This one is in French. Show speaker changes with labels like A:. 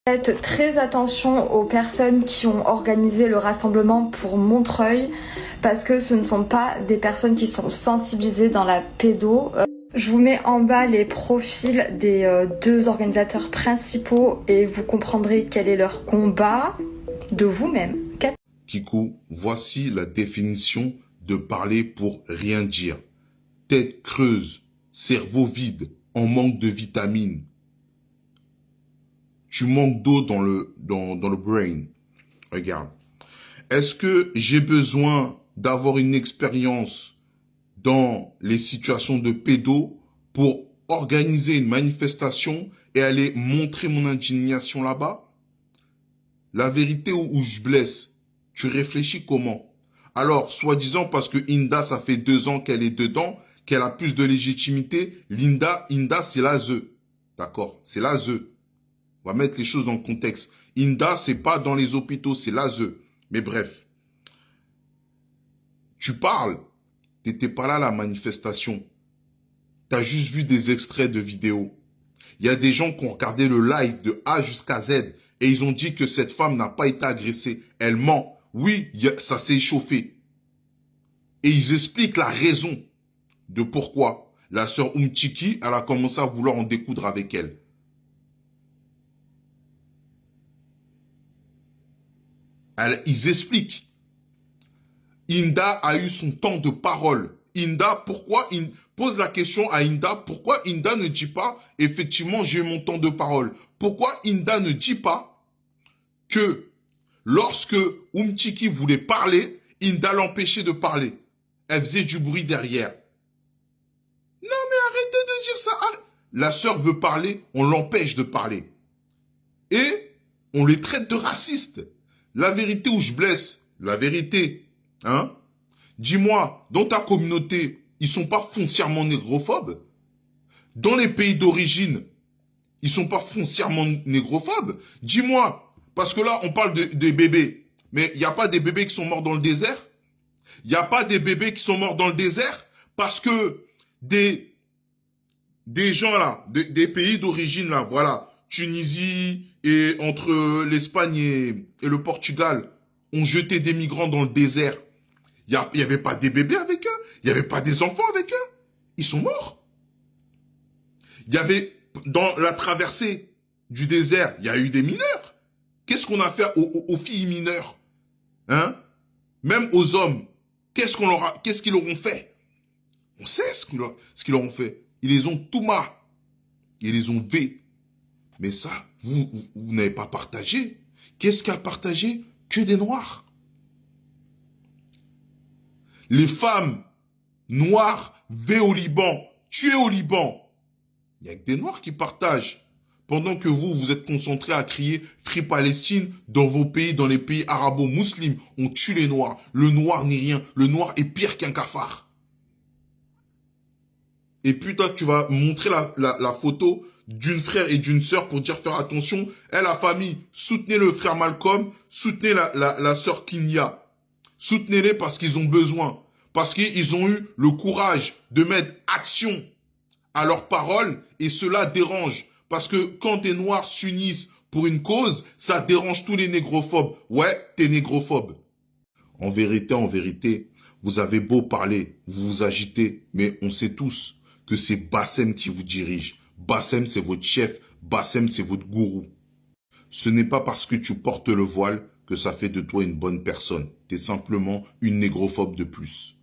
A: Faites très attention aux personnes qui ont organisé le rassemblement pour Montreuil parce que ce ne sont pas des personnes qui sont sensibilisées dans la pédo. Je vous mets en bas les profils des deux organisateurs principaux et vous comprendrez quel est leur combat de vous-même.
B: Kikou, voici la définition de parler pour rien dire. Tête creuse, cerveau vide, en manque de vitamines. Tu manques d'eau dans le brain. Regarde. Est-ce que j'ai besoin d'avoir une expérience dans les situations de pédo pour organiser une manifestation et aller montrer mon indignation là-bas? La vérité où je blesse, tu réfléchis comment? Alors, soi-disant parce que Inda, ça fait 2 ans qu'elle est dedans, qu'elle a plus de légitimité, Inda, c'est la ZE. D'accord? C'est la ZE. On va mettre les choses dans le contexte. Inda, c'est pas dans les hôpitaux, c'est la ZE. Mais bref. Tu parles. T'étais pas là à la manifestation. T'as juste vu des extraits de vidéos. Il y a des gens qui ont regardé le live de A jusqu'à Z et ils ont dit que cette femme n'a pas été agressée. Elle ment. Oui, ça s'est échauffé. Et ils expliquent la raison de pourquoi la sœur Umtiki, elle a commencé à vouloir en découdre avec elle. Ils expliquent. Inda a eu son temps de parole. Inda, pose la question à Inda, pourquoi Inda ne dit pas, effectivement, j'ai eu mon temps de parole? Pourquoi Inda ne dit pas que lorsque Umtiki voulait parler, Inda l'empêchait de parler? Elle faisait du bruit derrière. Non mais arrêtez de dire ça. La sœur veut parler, on l'empêche de parler. Et on les traite de racistes. La vérité où je blesse, la vérité, hein? Dis-moi, dans ta communauté, ils sont pas foncièrement négrophobes? Dans les pays d'origine, ils sont pas foncièrement négrophobes? Dis-moi, parce que là, on parle des bébés. Mais il n'y a pas des bébés qui sont morts dans le désert? Il n'y a pas des bébés qui sont morts dans le désert parce que des gens là, des pays d'origine là, voilà, Tunisie et entre l'Espagne et le Portugal, ont jeté des migrants dans le désert. Il y avait pas des bébés avec eux, il y avait pas des enfants avec eux. Ils sont morts. Il y avait, dans la traversée du désert, il y a eu des mineurs. Qu'est-ce qu'on a fait aux filles mineures? Hein? Même aux hommes. Qu'est-ce qu'ils leur ont fait? On sait ce qu'ils leur ont fait. Ils les ont tout marre. Ils les ont vés. Mais ça, vous n'avez pas partagé. Qu'est-ce qu'a partagé? Que des noirs. Les femmes noires vées au Liban, tuées au Liban. Il n'y a que des noirs qui partagent. Pendant que vous êtes concentrés à crier Free Palestine dans vos pays, dans les pays arabo-musulmans, on tue les noirs. Le noir n'est rien. Le noir est pire qu'un cafard. Et puis toi, tu vas montrer la photo d'une frère et d'une sœur pour dire faire attention. La famille, soutenez le frère Malcolm, soutenez la sœur Kinya. Soutenez-les parce qu'ils ont besoin. Parce qu'ils ont eu le courage de mettre action à leurs paroles et cela dérange. Parce que quand des noirs s'unissent pour une cause, ça dérange tous les négrophobes. Ouais, t'es négrophobe. En vérité, vous avez beau parler, vous vous agitez, mais on sait tous que c'est Bassem qui vous dirige. Bassem, c'est votre chef. Bassem, c'est votre gourou. Ce n'est pas parce que tu portes le voile que ça fait de toi une bonne personne. T'es simplement une négrophobe de plus.